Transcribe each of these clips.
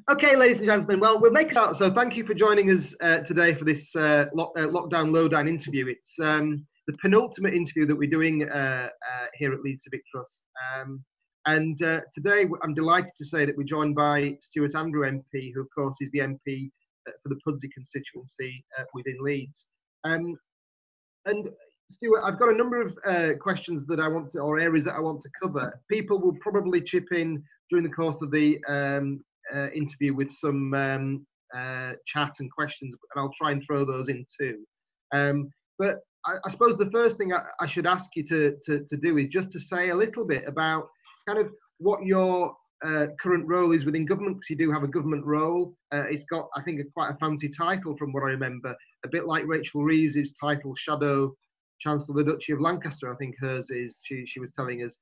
Okay, ladies and gentlemen, well, we'll make it out. So thank you for joining us today for this Lockdown Lowdown interview. It's the penultimate interview that we're doing here at Leeds Civic Trust. And today I'm delighted to say that we're joined by Stuart Andrew MP, who of course is the MP for the Pudsey constituency within Leeds. And Stuart, I've got a number of questions that I want to, or areas that I want to cover. People will probably chip in during the course of the interview with some chat and questions, and I'll try and throw those in too. But I suppose the first thing I should ask you to do is just to say a little bit about kind of what your current role is within government, because you do have a government role. It's got, I think, quite a fancy title from what I remember, a bit like Rachel Reeves' title, Shadow Chancellor of the Duchy of Lancaster, I think hers is, she was telling us.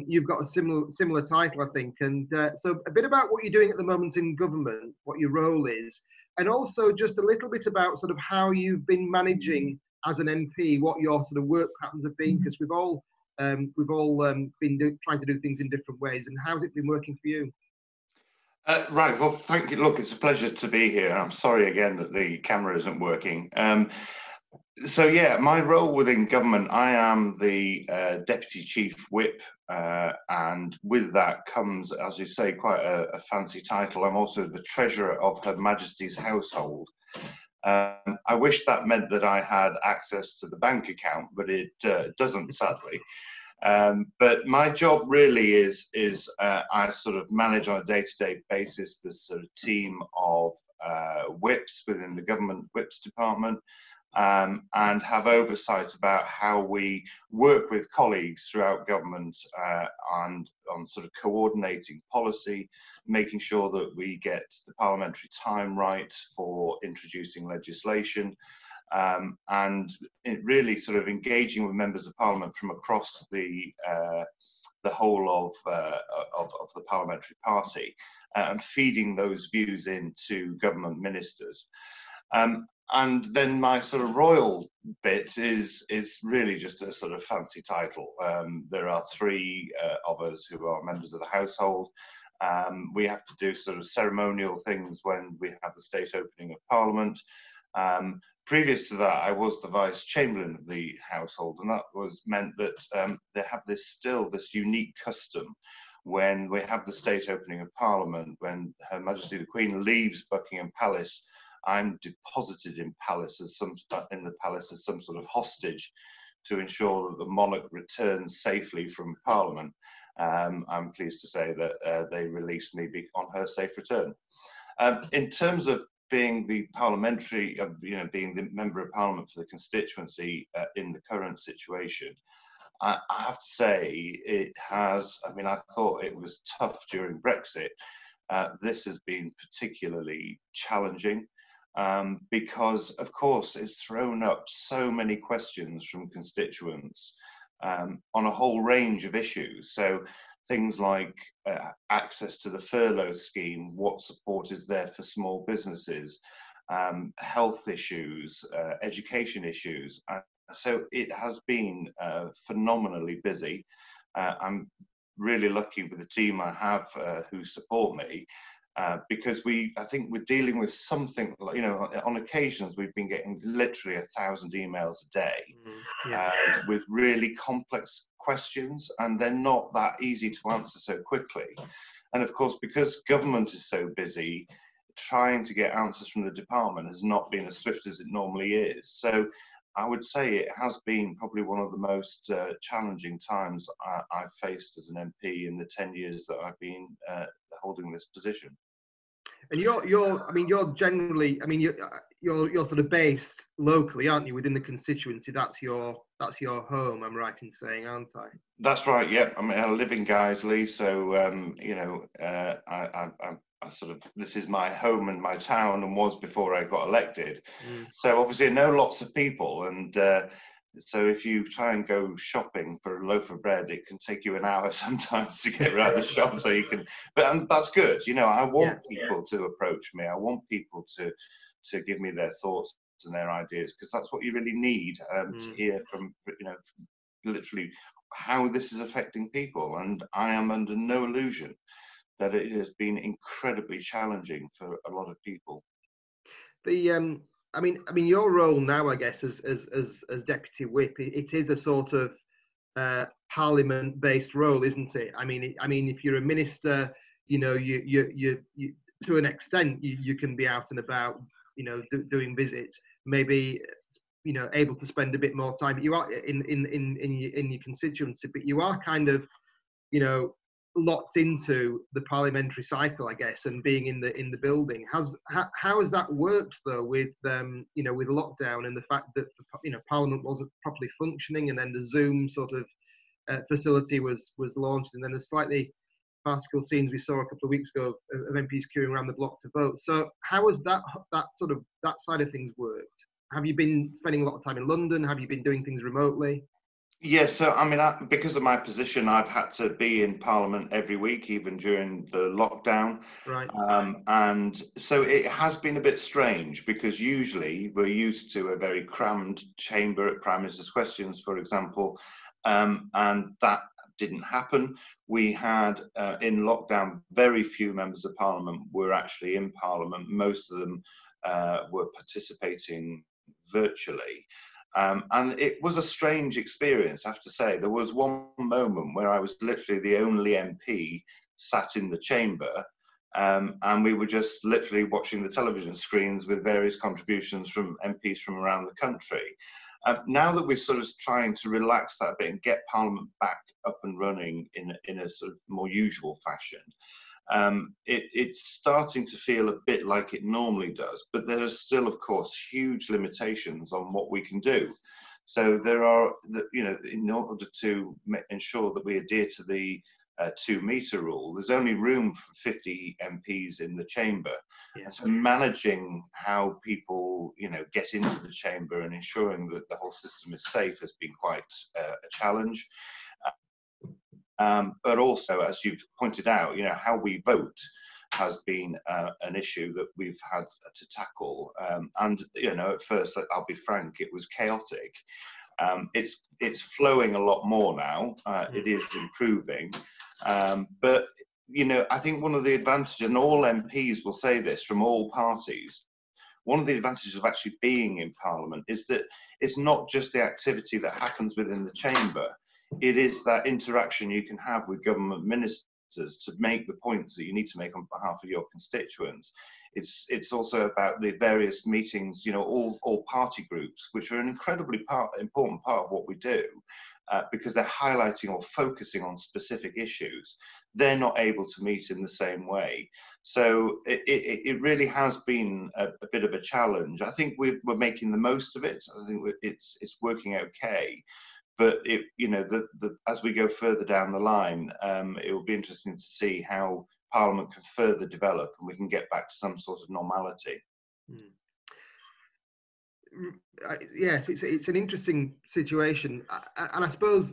You've got a similar title, I think. And so a bit about what you're doing at the moment in government, what your role is, and also just a little bit about sort of how you've been managing as an MP, what your sort of work patterns have been, because we've all been trying to do things in different ways. And how's it been working for you? Right, well, thank you. Look, it's a pleasure to be here. I'm sorry again that the camera isn't working. So yeah, my role within government, I am the Deputy Chief Whip, and with that comes, as you say, quite a fancy title. I'm also the Treasurer of Her Majesty's Household. I wish that meant that I had access to the bank account, but it doesn't, sadly. But my job really is I sort of manage on a day-to-day basis this sort of team of whips within the government whips department, and have oversight about how we work with colleagues throughout government and on sort of coordinating policy, making sure that we get the parliamentary time right for introducing legislation, and it really sort of engaging with members of parliament from across the whole of the parliamentary party, and feeding those views into government ministers. And then my sort of royal bit is really just a sort of fancy title. There are three of us who are members of the household. We have to do sort of ceremonial things when we have the state opening of Parliament. Previous to that, I was the Vice Chamberlain of the household, and that meant that they have this unique custom when we have the state opening of Parliament, when Her Majesty the Queen leaves Buckingham Palace. I'm deposited in the palace as some sort of hostage to ensure that the monarch returns safely from Parliament. I'm pleased to say that they released me on her safe return. In terms of being the parliamentary, being the member of Parliament for the constituency in the current situation, I have to say it has. I mean, I thought it was tough during Brexit. This has been particularly challenging. Because, of course, it's thrown up so many questions from constituents on a whole range of issues. So things like access to the furlough scheme, what support is there for small businesses, health issues, education issues. So it has been phenomenally busy. I'm really lucky with the team I have who support me. Because I think we're dealing with something, on occasions we've been getting literally 1,000 emails a day with really complex questions, and they're not that easy to answer so quickly. And of course, because government is so busy, trying to get answers from the department has not been as swift as it normally is. So I would say it has been probably one of the most challenging times I've faced as an MP in the 10 years that I've been holding this position. And you're generally, you're sort of based locally, aren't you, within the constituency? That's your home, I'm right in saying, aren't I? That's right. Yeah, I mean, I live in Guiseley, so I sort of, this is my home and my town, and was before I got elected. So obviously I know lots of people, and so if you try and go shopping for a loaf of bread, it can take you an hour sometimes to get around the shop. So you can, and that's good. I want people to approach me. I want people to give me their thoughts and their ideas, because that's what you really need to hear from, literally how this is affecting people. And I am under no illusion that it has been incredibly challenging for a lot of people. I mean, your role now, I guess, as deputy whip, it is a sort of parliament-based role, isn't it? I mean, if you're a minister, you know, you to an extent, you can be out and about, you know, doing visits, maybe, you know, able to spend a bit more time. But you are in your constituency, but you are kind of, you know, locked into the parliamentary cycle, I guess, and being in the building. How has that worked though, with you know, with lockdown and the fact that, you know, Parliament wasn't properly functioning, and then the Zoom sort of facility was launched, and then the slightly farcical scenes we saw a couple of weeks ago of MPs queuing around the block to vote. So how has that side of things worked? Have you been spending a lot of time in London? Have you been doing things remotely? Yes, so I mean, because of my position, I've had to be in Parliament every week, even during the lockdown. Right. And so it has been a bit strange, because usually we're used to a very crammed chamber at Prime Minister's Questions, for example, and that didn't happen. We had, in lockdown, very few members of Parliament were actually in Parliament. Most of them were participating virtually. And it was a strange experience, I have to say. There was one moment where I was literally the only MP sat in the chamber, and we were just literally watching the television screens with various contributions from MPs from around the country. Now that we're sort of trying to relax that a bit and get Parliament back up and running in a sort of more usual fashion, it's starting to feel a bit like it normally does, but there are still, of course, huge limitations on what we can do. So there are, you know, in order to ensure that we adhere to the 2-metre rule, there's only room for 50 MPs in the chamber. Yeah. And so managing how people, you know, get into the chamber and ensuring that the whole system is safe has been quite a challenge. But also, as you've pointed out, you know, how we vote has been an issue that we've had to tackle. And, you know, at first, I'll be frank, it was chaotic. It's flowing a lot more now. It is improving. But, you know, I think one of the advantages, and all MPs will say this from all parties, one of the advantages of actually being in Parliament is that it's not just the activity that happens within the chamber. It is that interaction you can have with government ministers to make the points that you need to make on behalf of your constituents. It's also about the various meetings, you know, all party groups, which are an incredibly important part of what we do, because they're highlighting or focusing on specific issues. They're not able to meet in the same way. So it really has been a bit of a challenge. I think we're making the most of it. I think it's working okay. But you know, as we go further down the line, it will be interesting to see how Parliament can further develop and we can get back to some sort of normality. Yes, it's an interesting situation, and I suppose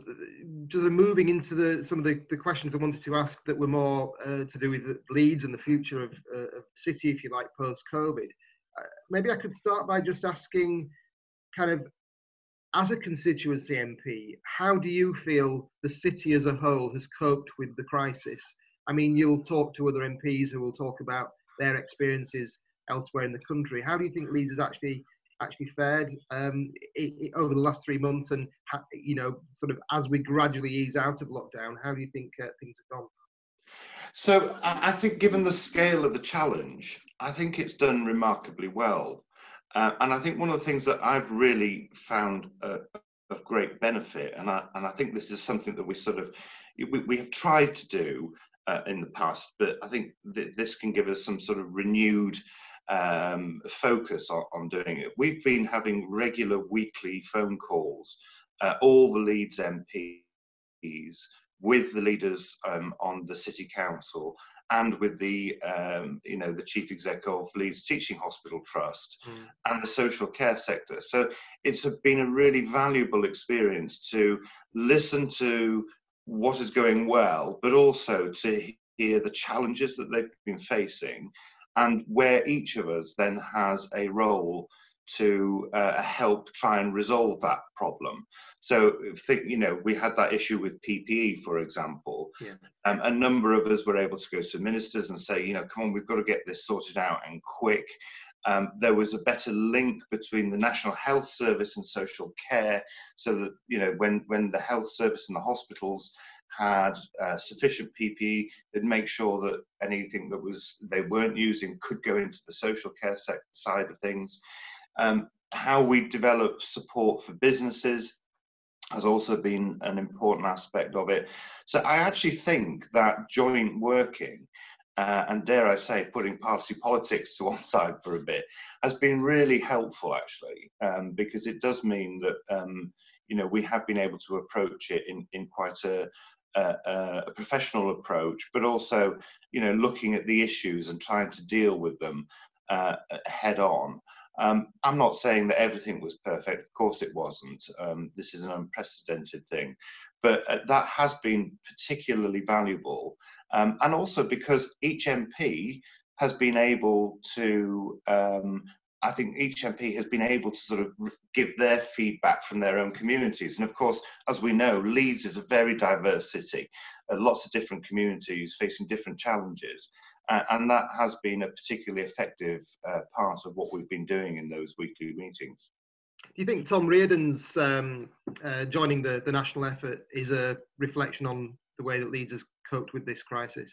just moving into some of the questions I wanted to ask that were more to do with Leeds and the future of the city, if you like, post-COVID. Maybe I could start by just asking, kind of, as a constituency MP, how do you feel the city as a whole has coped with the crisis? I mean, you'll talk to other MPs who will talk about their experiences elsewhere in the country. How do you think Leeds has actually fared over the last 3 months, and, you know, sort of as we gradually ease out of lockdown, how do you think things have gone? So I think, given the scale of the challenge, I think it's done remarkably well. And I think one of the things that I've really found of great benefit, and I think this is something that we have tried to do in the past, but I think this can give us some sort of renewed focus on doing it. We've been having regular weekly phone calls, all the Leeds MPs, with the leaders on the City Council, and with the you know, the Chief Exec of Leeds Teaching Hospital Trust and the social care sector. So it's been a really valuable experience to listen to what is going well, but also to hear the challenges that they've been facing, and where each of us then has a role to help try and resolve that problem. So, we had that issue with PPE, for example. Yeah. A number of us were able to go to ministers and say, come on, we've got to get this sorted out and quick. There was a better link between the National Health Service and social care, so that when the health service and the hospitals had sufficient PPE, they'd make sure that anything that they weren't using could go into the social care side of things. How we develop support for businesses has also been an important aspect of it. So I actually think that joint working, and dare I say, putting party politics to one side for a bit, has been really helpful, actually, because it does mean that we have been able to approach it in quite a professional approach, but also looking at the issues and trying to deal with them head on. I'm not saying that everything was perfect. Of course it wasn't. This is an unprecedented thing, but that has been particularly valuable. And also because each MP has been able to, I think each MP has been able to sort of give their feedback from their own communities. And of course, as we know, Leeds is a very diverse city, lots of different communities facing different challenges. And that has been a particularly effective part of what we've been doing in those weekly meetings. Do you think Tom Reardon's joining the national effort is a reflection on the way that Leeds has coped with this crisis?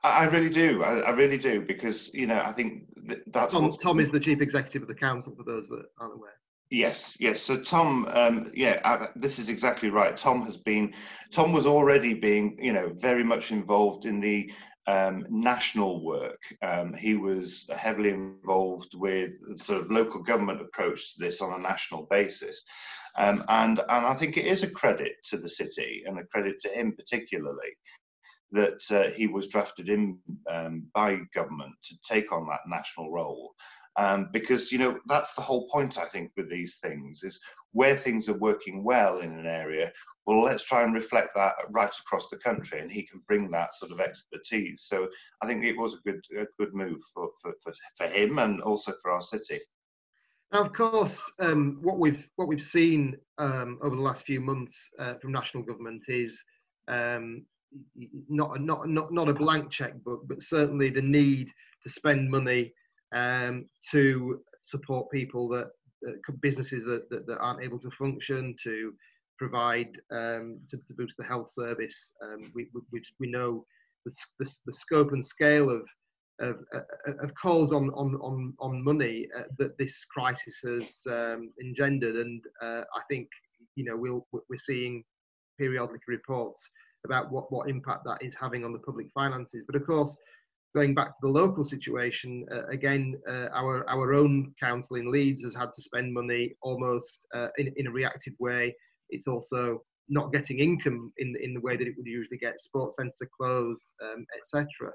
I really do. I really do, because I think that's Tom is the chief executive of the council, for those that aren't aware. Yes. So Tom, this is exactly right. Tom was already being, very much involved in the national work. He was heavily involved with the sort of local government approach to this on a national basis. And I think it is a credit to the city, and a credit to him particularly, that he was drafted in by government to take on that national role. Because, that's the whole point, I think, with these things, is where things are working well in an area, well, let's try and reflect that right across the country, and he can bring that sort of expertise. So I think it was a good move for him, and also for our city. Now, of course, what we've seen over the last few months from national government is not a blank check, but certainly the need to spend money to support people businesses that aren't able to function, to provide to boost the health service. We know the scope and scale of calls on money that this crisis has engendered, and I think we're seeing periodic reports about what impact that is having on the public finances. But of course, going back to the local situation, again, our own council in Leeds has had to spend money almost in a reactive way. It's also not getting income in the way that it would usually get. Sports centres are closed, etc.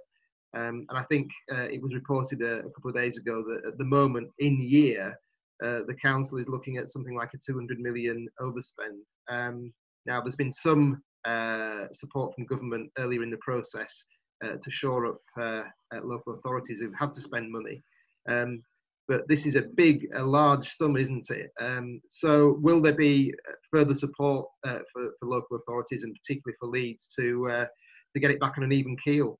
And I think it was reported a couple of days ago that at the moment in year, the council is looking at something like a 200 million overspend. Now, there's been some support from government earlier in the process to shore up local authorities who've had to spend money. But this is a large sum, isn't it? So will there be further support for local authorities, and particularly for Leeds, to get it back on an even keel?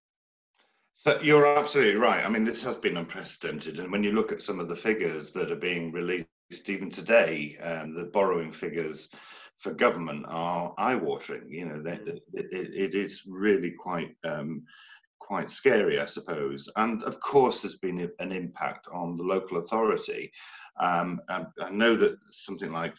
So you're absolutely right. I mean, this has been unprecedented. And when you look at some of the figures that are being released even today, the borrowing figures for government are eye-watering. It is really quite scary, I suppose. And of course, there's been an impact on the local authority. And I know that something like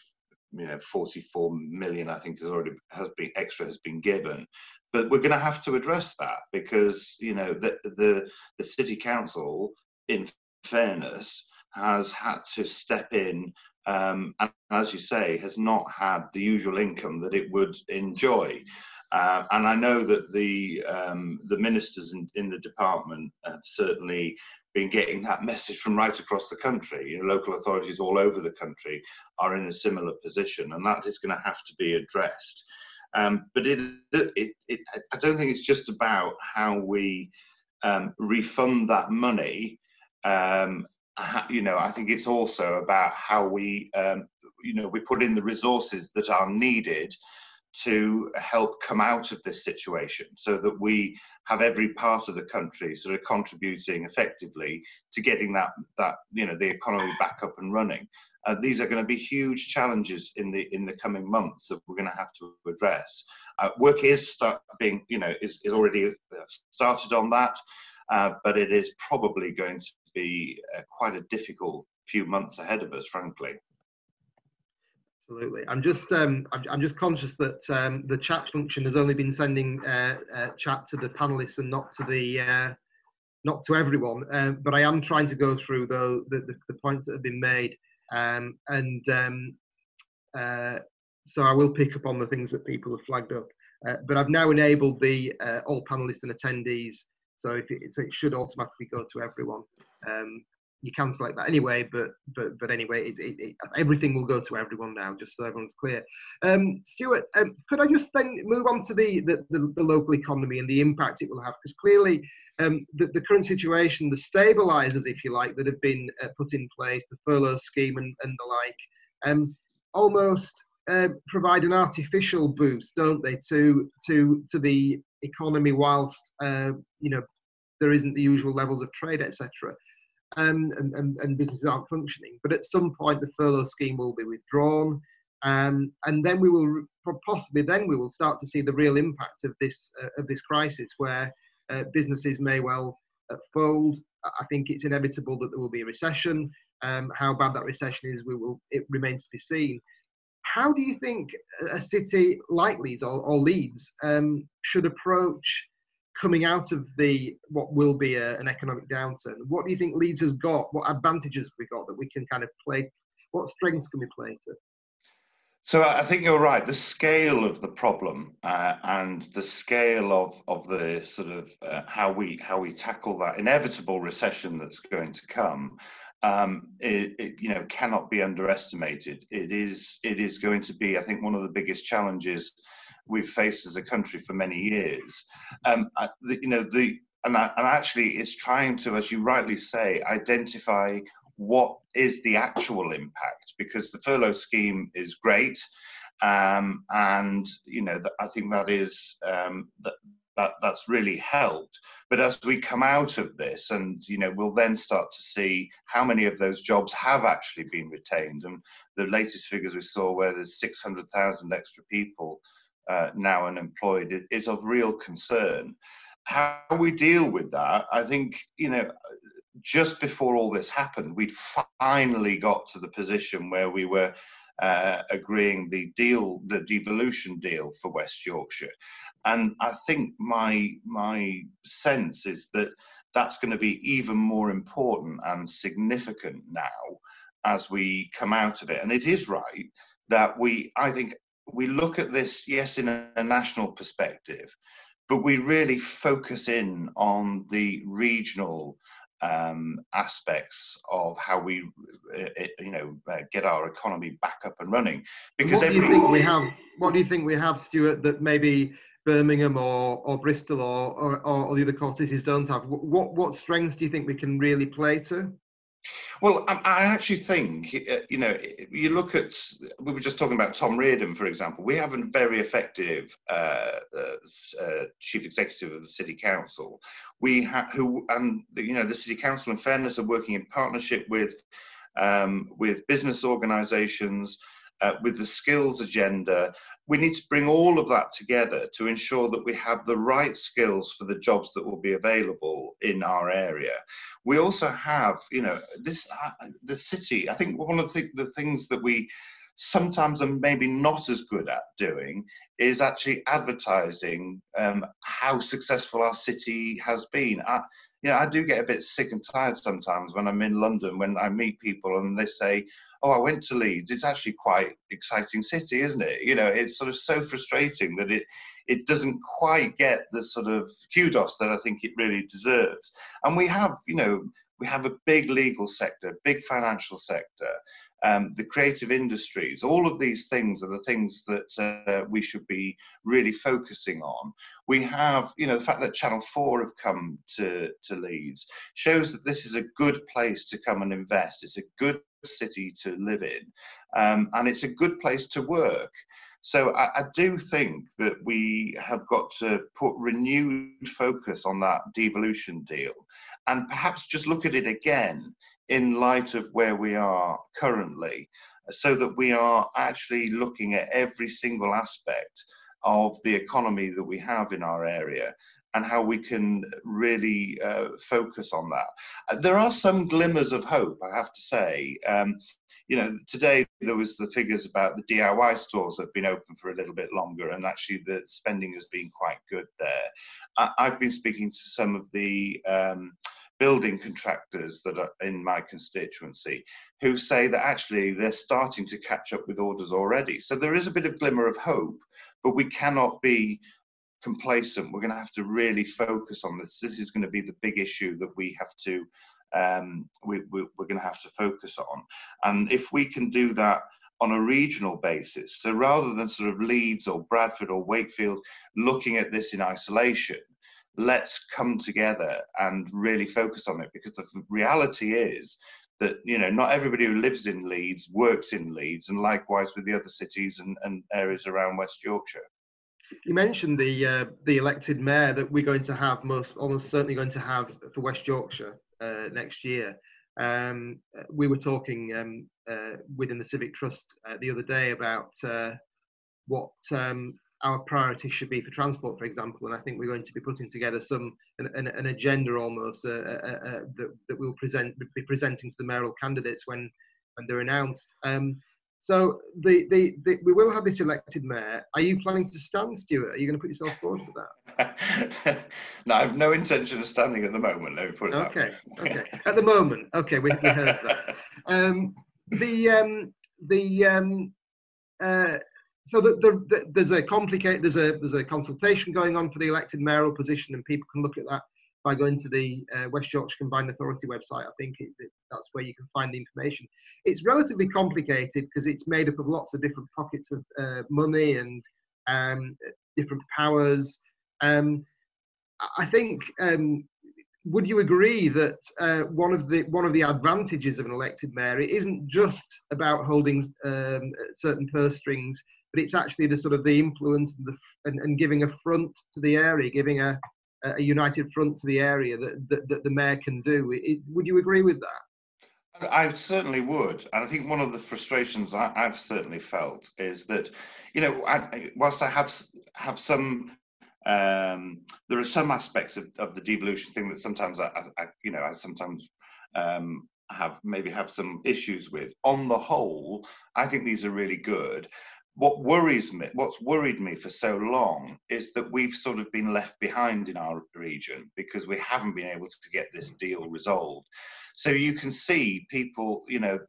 44 million, I think, has been given. But we're going to have to address that, because the city council, in fairness, has had to step in, and as you say, has not had the usual income that it would enjoy. And I know that the ministers in the department have certainly been getting that message from right across the country. Local authorities all over the country are in a similar position, and that is going to have to be addressed. But I don't think it's just about how we refund that money I think it's also about how we, we put in the resources that are needed to help come out of this situation, so that we have every part of the country sort of contributing effectively to getting that the economy back up and running. These are going to be huge challenges in the coming months that we're going to have to address. Work is already started on that, but it is probably going to be quite a difficult few months ahead of us, frankly. Absolutely. I'm just conscious that the chat function has only been sending chat to the panelists and not to everyone. But I am trying to go through the points that have been made, so I will pick up on the things that people have flagged up. But I've now enabled the all panelists and attendees, so it should automatically go to everyone. You can select that anyway, but anyway, everything will go to everyone now, just so everyone's clear. Stuart, could I just then move on to the local economy and the impact it will have? Because clearly, the current situation, the stabilisers, if you like, that have been put in place, the furlough scheme and the like, almost provide an artificial boost, don't they, to the economy, whilst there isn't the usual levels of trade, etc. And businesses aren't functioning. But at some point, the furlough scheme will be withdrawn, and then we will start to see the real impact of this crisis, where businesses may well fold. I think it's inevitable that there will be a recession. How bad that recession is, it remains to be seen. How do you think a city like Leeds or Leeds should approach coming out of what will be an economic downturn? What do you think Leeds has got? What advantages have we got that we can kind of play? What strengths can we play to? So I think you're right. The scale of the problem and the scale of the sort of how we tackle that inevitable recession that's going to come, it cannot be underestimated. It is going to be, I think, one of the biggest challenges we've faced as a country for many years. And actually it's trying to, as you rightly say, identify what is the actual impact, because the furlough scheme is great, and I think that is that's really helped. But as we come out of this, and we'll then start to see how many of those jobs have actually been retained, and the latest figures we saw, where there's 600,000 extra people now unemployed, is of real concern. How we deal with that, I think, just before all this happened, we'd finally got to the position where we were agreeing the devolution deal for West Yorkshire. And I think my sense is that that's going to be even more important and significant now as we come out of it. And it is right that I think we look at this, yes, in a national perspective, but we really focus in on the regional aspects of how we, get our economy back up and running. Because what do you think we have, Stuart, that maybe Birmingham or Bristol or the other core cities don't have? What strengths do you think we can really play to? Well, I actually think, you look at, we were just talking about Tom Reardon, for example. We have a very effective chief executive of the City Council. The City Council, in fairness, are working in partnership with business organisations, with the skills agenda. We need to bring all of that together to ensure that we have the right skills for the jobs that will be available in our area. We also have, the city, I think one of the things that we sometimes are maybe not as good at doing is actually advertising how successful our city has been. I do get a bit sick and tired sometimes when I'm in London, when I meet people and they say, oh, I went to Leeds. It's actually quite an exciting city, isn't it? It's sort of so frustrating that it doesn't quite get the sort of kudos that I think it really deserves. And we have a big legal sector, big financial sector. the creative industries. All of these things are the things that we should be really focusing on. We have, you know, the fact that Channel 4 have come to Leeds shows that this is a good place to come and invest. It's a good city to live in, and it's a good place to work. So I do think that we have got to put renewed focus on that devolution deal, and perhaps just look at it again in light of where we are currently, so that we are actually looking at every single aspect of the economy that we have in our area and how we can really focus on that. There are some glimmers of hope, I have to say. You know, today there was the figures about the DIY stores that have been open for a little bit longer, and actually the spending has been quite good there. I've been speaking to some of the building contractors that are in my constituency who say that actually they're starting to catch up with orders already. So there is a bit of glimmer of hope, but we cannot be complacent. We're going to have to really focus on this. This is going to be the big issue that we have to we're going to have to focus on. And if we can do that on a regional basis, so rather than sort of Leeds or Bradford or Wakefield looking at this in isolation, let's come together and really focus on it, because the reality is that, you know, not everybody who lives in Leeds works in Leeds, and likewise with the other cities and areas around West Yorkshire. You mentioned the elected mayor that we're going to have, almost certainly going to have for West Yorkshire next year. We were talking within the Civic Trust the other day about what our priorities should be for transport, for example, and I think we're going to be putting together an agenda almost that we'll be presenting to the mayoral candidates when they're announced. So we will have this elected mayor. Are you planning to stand, Stuart? Are you going to put yourself forward for that? No, I have no intention of standing at the moment. Let me put it that way. Okay. At the moment, okay, we heard that. So there's a consultation going on for the elected mayoral position, and people can look at that by going to the West Yorkshire Combined Authority website. I think that's where you can find the information. It's relatively complicated because it's made up of lots of different pockets of money and different powers. I think, would you agree that one of the advantages of an elected mayor, it isn't just about holding certain purse strings, but it's actually the sort of the influence and giving a front to the area, giving a united front to the area that the mayor can do. Would you agree with that? I certainly would, and I think one of the frustrations I've certainly felt is that, you know, whilst I have some, there are some aspects of the devolution thing that sometimes I sometimes have some issues with. On the whole, I think these are really good. What's worried me for so long is that we've sort of been left behind in our region because we haven't been able to get this deal resolved. So you can see people, you know,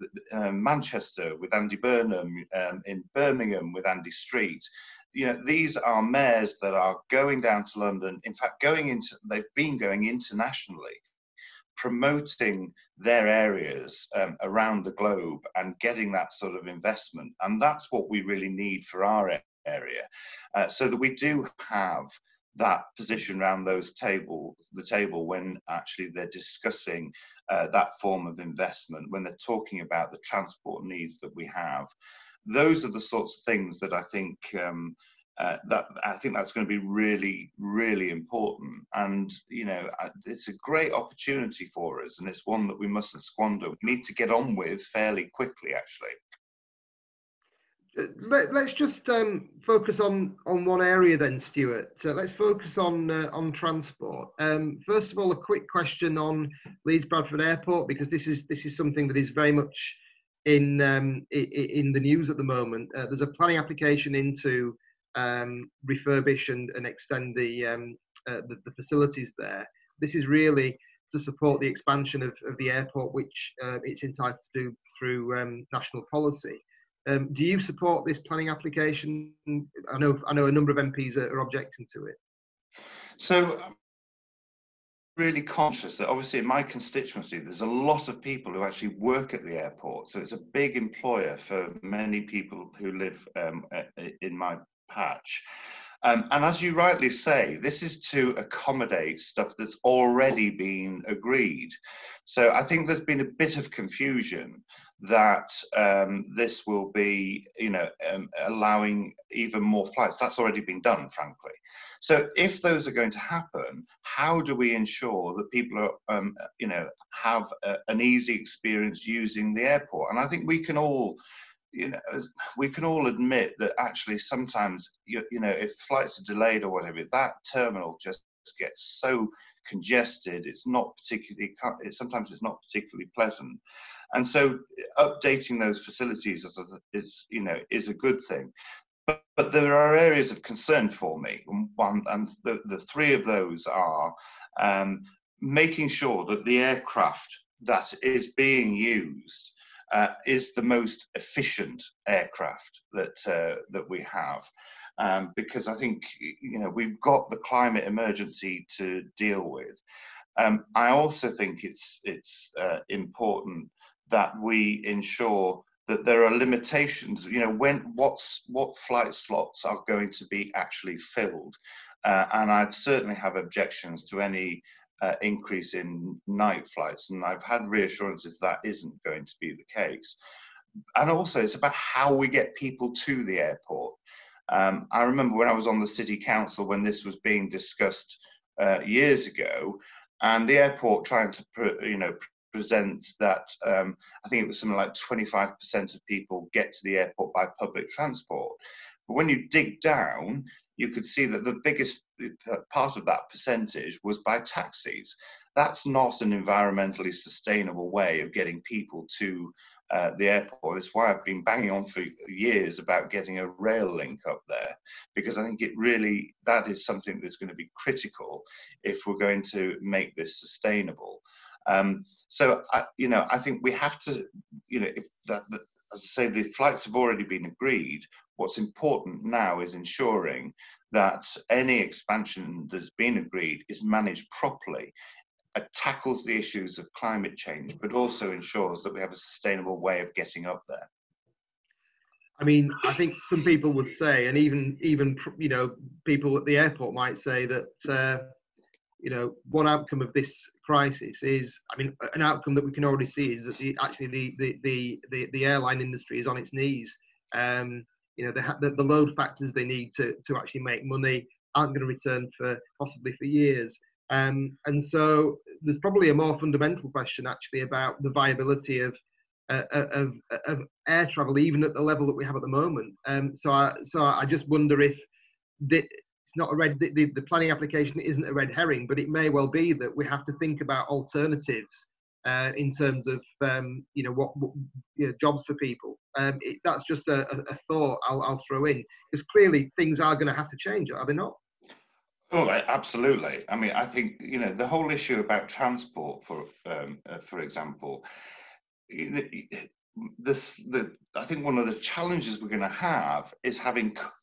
Manchester with Andy Burnham, in Birmingham with Andy Street. You know, these are mayors that are going down to London. In fact, they've been going internationally, promoting their areas around the globe and getting that sort of investment. And that's what we really need for our area, so that we do have that position around the table when actually they're discussing that form of investment, when they're talking about the transport needs that we have. Those are the sorts of things that I think that's going to be really, really important. And, you know, it's a great opportunity for us, and it's one that we mustn't squander. We need to get on with fairly quickly, actually. Let's just focus on one area then, Stuart. Let's focus on transport. First of all, a quick question on Leeds Bradford Airport, because this is something that is very much in the news at the moment. There's a planning application into refurbish and extend the facilities there. This is really to support the expansion of the airport, which it's entitled to do through national policy. Do you support this planning application? I know a number of MPs are objecting to it. So really conscious that obviously in my constituency, there's a lot of people who actually work at the airport. So it's a big employer for many people who live in my patch. And as you rightly say, this is to accommodate stuff that's already been agreed. So I think there's been a bit of confusion that this will be, allowing even more flights. That's already been done, frankly. So if those are going to happen, how do we ensure that people are, have an easy experience using the airport? And I think we can all admit that actually sometimes, if flights are delayed or whatever, that terminal just gets so congested. Sometimes it's not particularly pleasant. And so updating those facilities is a good thing. But there are areas of concern for me. And the three of those are making sure that the aircraft that is being used is the most efficient aircraft that we have, because I think we've got the climate emergency to deal with. I also think it's important that we ensure that there are limitations. What flight slots are going to be actually filled, and I'd certainly have objections to any increase in night flights, and I've had reassurances that isn't going to be the case. And also it's about how we get people to the airport. I remember when I was on the City Council when this was being discussed years ago, and the airport trying to present that I think it was something like 25% of people get to the airport by public transport. But when you dig down, you could see that the biggest part of that percentage was by taxis. That's not an environmentally sustainable way of getting people to the airport. It's why I've been banging on for years about getting a rail link up there, because I think that is something that's going to be critical if we're going to make this sustainable. So I think we have to, as I say, the flights have already been agreed. What's important now is ensuring that any expansion that's been agreed is managed properly. It tackles the issues of climate change, but also ensures that we have a sustainable way of getting up there. I mean, I think some people would say, and even people at the airport might say that one outcome of this crisis is, an outcome that we can already see is that the airline industry is on its knees. The load factors they need to actually make money aren't going to return possibly for years. And so there's probably a more fundamental question actually about the viability of air travel, even at the level that we have at the moment. So I just wonder if it's not the planning application isn't a red herring, but it may well be that we have to think about alternatives in terms of jobs for people. That's just a thought I'll throw in, because clearly things are going to have to change, are they not? Oh, absolutely. I think the whole issue about transport, for example, I think one of the challenges we're going to have is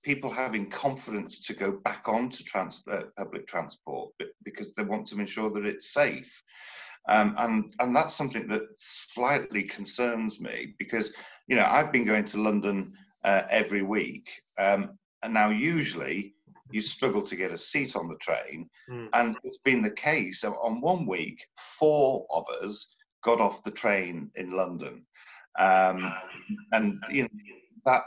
people having confidence to go back onto public transport, because they want to ensure that it's safe. And that's something that slightly concerns me, because I've been going to London every week, and now usually you struggle to get a seat on the train. And it's been the case on one week, 4 of us got off the train in London. And that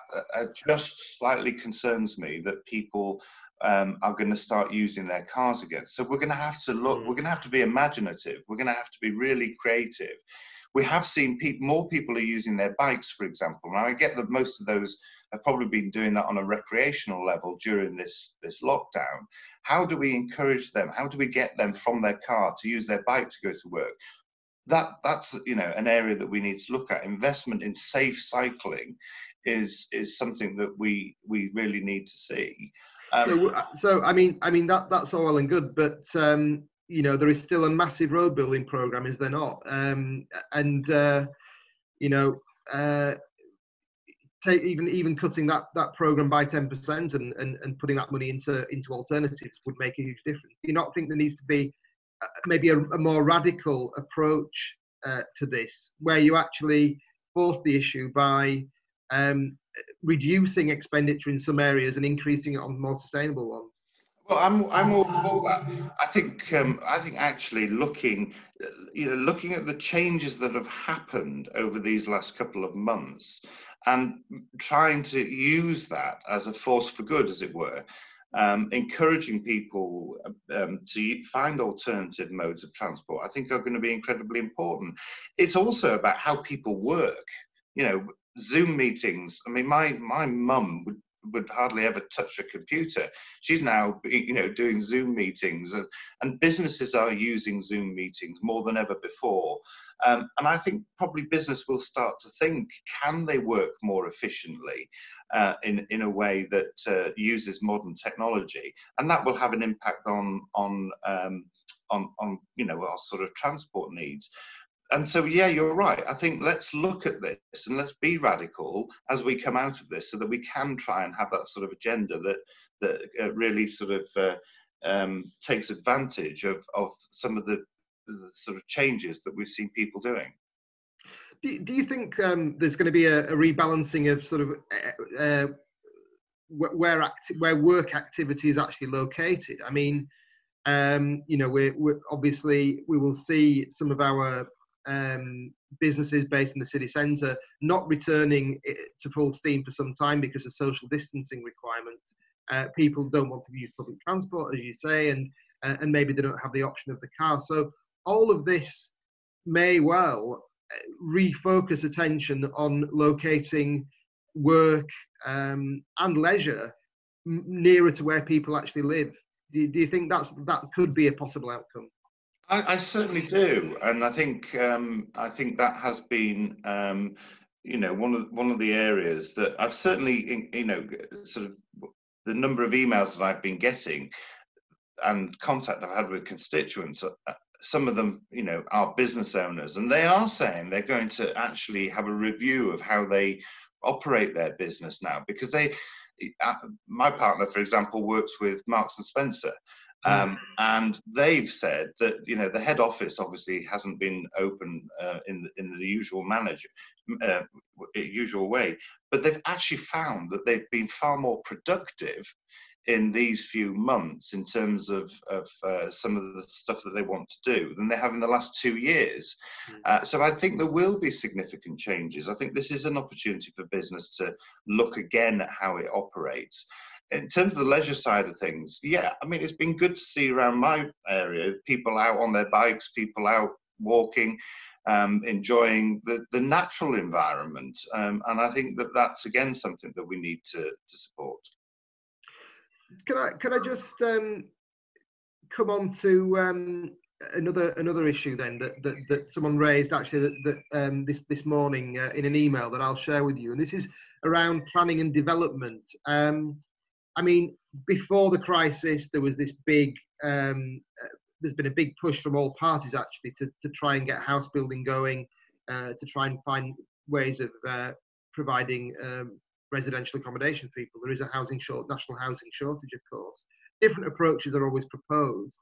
just slightly concerns me, that people are going to start using their cars again. So we're going to have to look, we're going to have to be imaginative, we're going to have to be really creative. We have seen more people are using their bikes, for example. Now I get that most of those have probably been doing that on a recreational level during this lockdown. How do we encourage them? How do we get them from their car to use their bike to go to work? That's an area that we need to look at. Investment in safe cycling is something that we really need to see. So that's all well and good, but there is still a massive road building program, is there not? Even cutting that program by 10% and putting that money into alternatives would make a huge difference. Do you not think there needs to be maybe a more radical approach to this, where you actually force the issue by reducing expenditure in some areas and increasing it on more sustainable ones? Well, I'm all for that. I think actually looking at the changes that have happened over these last couple of months, and trying to use that as a force for good, as it were, encouraging people to find alternative modes of transport, I think are going to be incredibly important. It's also about how people work. Zoom meetings. I mean, my mum would hardly ever touch a computer. She's now, doing Zoom meetings, and businesses are using Zoom meetings more than ever before. And I think probably business will start to think, can they work more efficiently in a way that uses modern technology, and that will have an impact on our sort of transport needs. And so, yeah, you're right. I think let's look at this and let's be radical as we come out of this, so that we can try and have that sort of agenda that really sort of takes advantage of some of the sort of changes that we've seen people doing. Do you think there's going to be a rebalancing of sort of where work activity is actually located? I mean, we're obviously, we will see some of our businesses based in the city centre not returning to full steam for some time because of social distancing requirements. People don't want to use public transport, as you say, and maybe they don't have the option of the car. So all of this may well refocus attention on locating work and leisure nearer to where people actually live. Do you think that could be a possible outcome? I certainly do, and I think that has been one of the areas that I've certainly sort of the number of emails that I've been getting and contact I've had with constituents. Some of them, are business owners, and they are saying they're going to actually have a review of how they operate their business now, because my partner, for example, works with Marks and Spencer. And they've said that the head office obviously hasn't been open in the usual way, but they've actually found that they've been far more productive in these few months in terms of some of the stuff that they want to do than they have in the last 2 years. So I think there will be significant changes. I think this is an opportunity for business to look again at how it operates. In terms of the leisure side of things, yeah, I mean, it's been good to see around my area, people out on their bikes, people out walking, enjoying the natural environment. And I think that's, again, something that we need to support. Can I just come on to another issue then that someone raised actually this morning in an email that I'll share with you, and this is around planning and development. I mean, before the crisis, there was this big. There's been a big push from all parties actually to try and get house building going, to try and find ways of providing residential accommodation for people. There is a national housing shortage, of course. Different approaches are always proposed.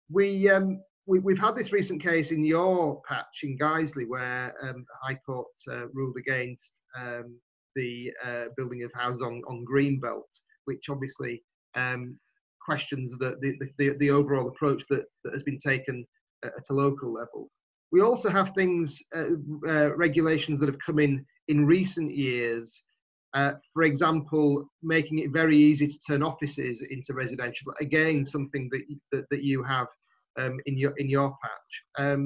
We've had this recent case in your patch in Guiseley where the High Court ruled against the building of houses on Greenbelt, which obviously questions the overall approach that has been taken at a local level. We also have things, regulations that have come in recent years, for example, making it very easy to turn offices into residential. Again, something that you have in your patch.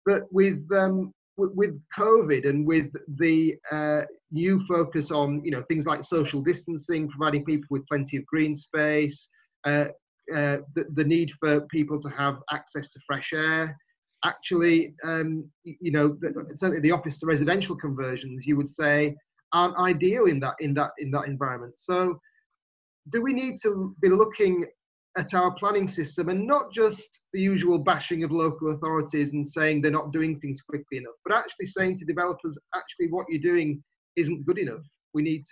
But with COVID and with the new focus on things like social distancing, providing people with plenty of green space, the need for people to have access to fresh air. Actually, certainly the office to residential conversions, you would say, aren't ideal in that environment. So, do we need to be looking at our planning system and not just the usual bashing of local authorities and saying they're not doing things quickly enough, but actually saying to developers, actually, what you're doing isn't good enough. We need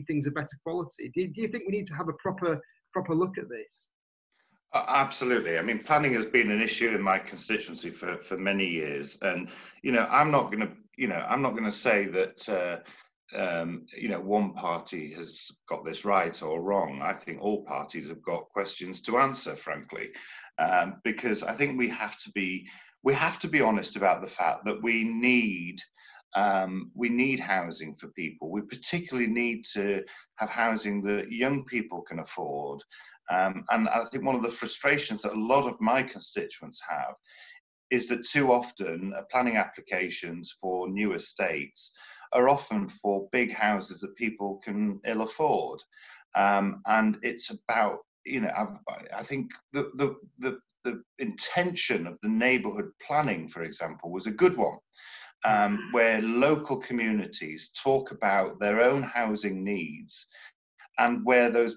things of better quality. Do you think we need to have a proper look at this? Absolutely. I mean, planning has been an issue in my constituency for many years, and I'm not going to say that one party has got this right or wrong. I think all parties have got questions to answer, frankly, because I think we have to be honest about the fact that we need housing for people. We particularly need to have housing that young people can afford. And I think one of the frustrations that a lot of my constituents have is that too often planning applications for new estates are often for big houses that people can ill afford. And it's about, I think the intention of the neighbourhood planning, for example, was a good one. Where local communities talk about their own housing needs and where those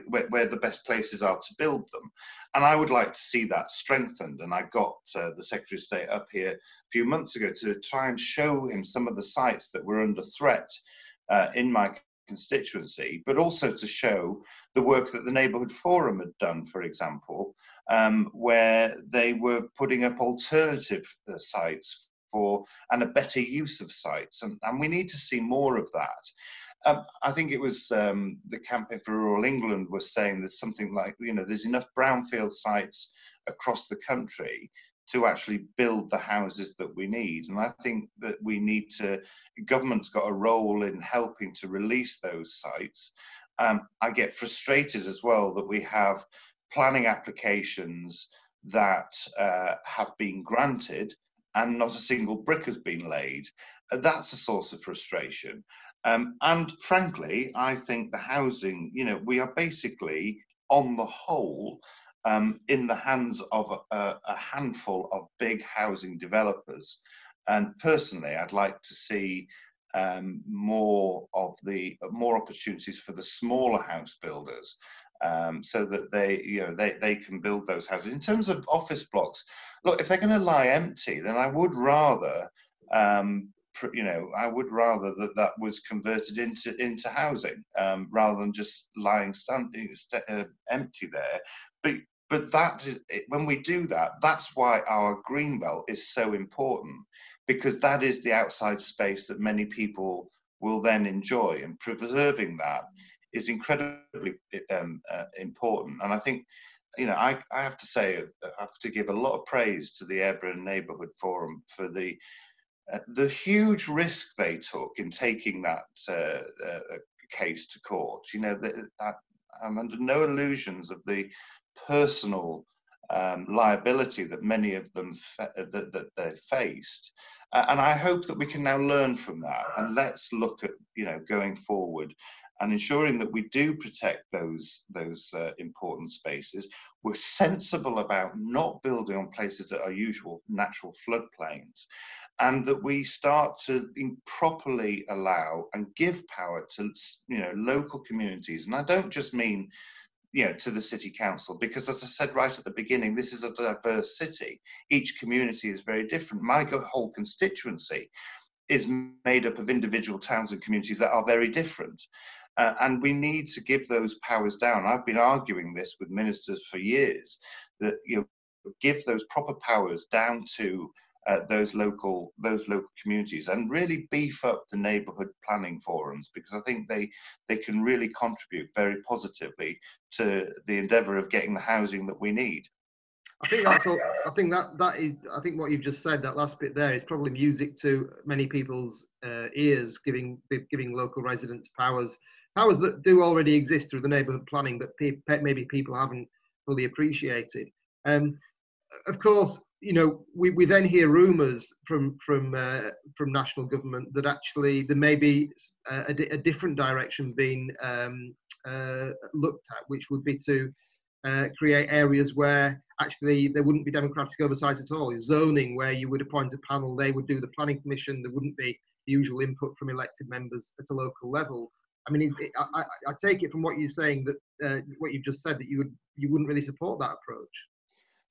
where the best places are to build them. And I would like to see that strengthened. And I got the Secretary of State up here a few months ago to try and show him some of the sites that were under threat in my constituency, but also to show the work that the Neighbourhood Forum had done, for example, where they were putting up alternative sites and a better use of sites. And we need to see more of that. I think it was the Campaign for Rural England was saying there's something like, there's enough brownfield sites across the country to actually build the houses that we need. And I think that government's got a role in helping to release those sites. I get frustrated as well that we have planning applications that have been granted and not a single brick has been laid. That's a source of frustration. And frankly, I think the housing, we are basically, on the whole, in the hands of a handful of big housing developers. And personally, I'd like to see more opportunities for the smaller house builders, so that they can build those houses. In terms of office blocks, look, if they're going to lie empty, then I would rather that was converted into housing, rather than just lying empty there. But that is, when we do that, that's why our green belt is so important, because that is the outside space that many people will then enjoy, and preserving that is incredibly important. And I think, I have to say, I have to give a lot of praise to the Ayrburn Neighbourhood Forum for the huge risk they took in taking that case to court. I'm under no illusions of the personal liability that many of them that they faced, and I hope that we can now learn from that, and let's look at going forward and ensuring that we do protect those important spaces. We're sensible about not building on places that are usual natural floodplains, and that we start to properly allow and give power to local communities. And I don't just mean to the city council, because as I said right at the beginning, this is a diverse city. Each community is very different. My whole constituency is made up of individual towns and communities that are very different. And we need to give those powers down. I've been arguing this with ministers for years, that give those proper powers down to those local communities, and really beef up the neighbourhood planning forums, because I think they can really contribute very positively to the endeavour of getting the housing that we need. I think that's all. I think that is. I think what you've just said, that last bit there, is probably music to many people's ears, giving local residents powers that do already exist through the neighbourhood planning, but maybe people haven't fully appreciated. Of course, we then hear rumours from national government that actually there may be a different direction being looked at, which would be to create areas where actually there wouldn't be democratic oversight at all. Zoning, where you would appoint a panel, they would do the planning commission, there wouldn't be the usual input from elected members at a local level. I mean, I take it from what you're saying that what you've just said, that you wouldn't really support that approach.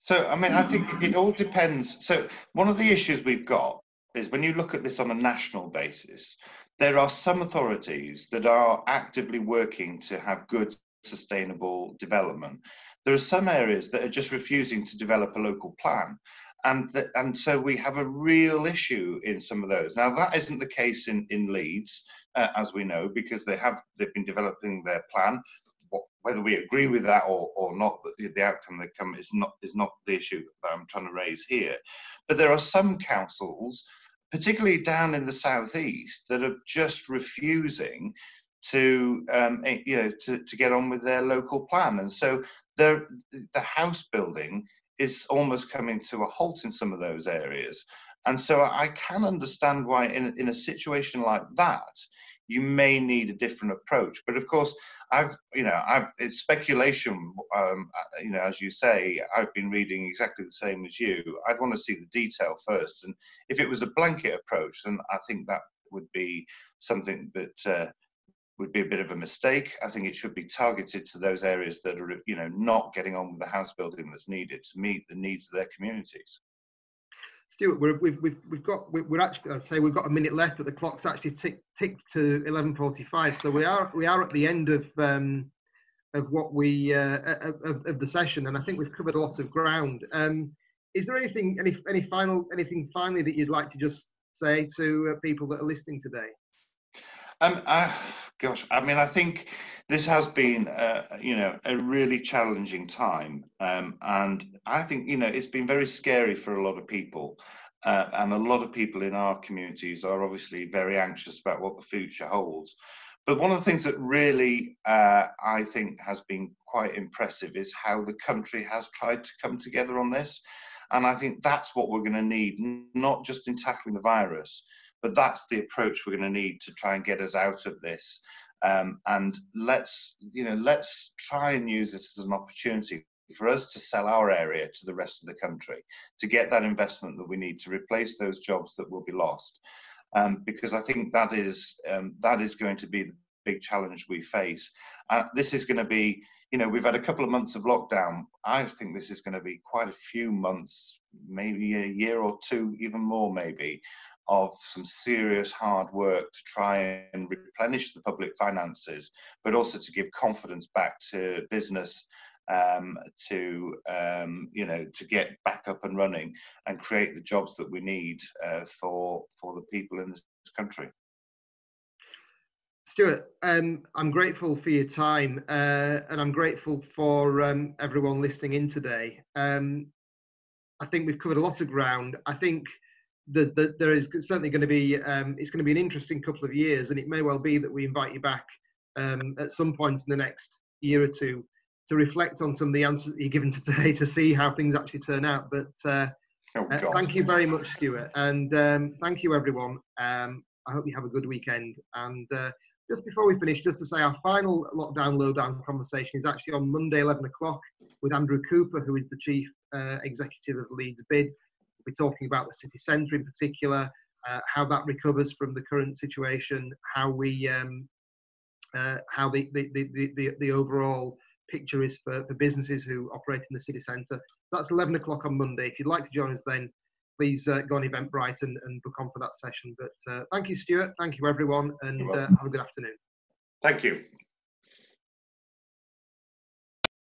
So, I mean, I think it all depends. So one of the issues we've got is, when you look at this on a national basis, there are some authorities that are actively working to have good sustainable development. there are some areas that are just refusing to develop a local plan. And so we have a real issue in some of those. Now, that isn't the case in Leeds, as we know, because they've been developing their plan. Whether we agree with that or not, the outcome they come is not the issue that I'm trying to raise here. But there are some councils, particularly down in the southeast, that are just refusing to get on with their local plan, and so the house building is almost coming to a halt in some of those areas. And so I can understand why in a situation like that, you may need a different approach. But of course, it's speculation. As you say, I've been reading exactly the same as you. I'd want to see the detail first. And if it was a blanket approach, then I think that would be something that would be a bit of a mistake. I think it should be targeted to those areas that are, not getting on with the house building that's needed to meet the needs of their communities. Stuart, we've got a minute left, but the clock's actually ticked to 11:45. So we are at the end of what we of the session, and I think we've covered a lot of ground. Is there anything finally that you'd like to just say to people that are listening today? I think this has been, a really challenging time, and I think, it's been very scary for a lot of people, and a lot of people in our communities are obviously very anxious about what the future holds. But one of the things that really, I think, has been quite impressive is how the country has tried to come together on this, and I think that's what we're going to need, not just in tackling the virus, but that's the approach we're going to need to try and get us out of this. And let's try and use this as an opportunity for us to sell our area to the rest of the country, to get that investment that we need to replace those jobs that will be lost. Because I think that is going to be the big challenge we face. This is going to be, we've had a couple of months of lockdown. I think this is going to be quite a few months, maybe a year or two, even more maybe, of some serious hard work to try and replenish the public finances, but also to give confidence back to business, to get back up and running and create the jobs that we need for the people in this country. Stuart, I'm grateful for your time, and I'm grateful for everyone listening in today. I think we've covered a lot of ground. I think that there is certainly going to be it's going to be an interesting couple of years, and it may well be that we invite you back at some point in the next year or two to reflect on some of the answers that you've given today, to see how things actually turn out. But thank you very much, Stuart, and thank you everyone. I hope you have a good weekend. And just before we finish, just to say our final Lockdown Lowdown conversation is actually on Monday 11 o'clock with Andrew Cooper, who is the Chief Executive of Leeds Bid. We're talking about the city centre in particular, how that recovers from the current situation, how the overall picture is for businesses who operate in the city centre. That's 11 o'clock on Monday. If you'd like to join us then, please go on Eventbrite and book on for that session. But thank you, Stuart. Thank you, everyone, and have a good afternoon. Thank you.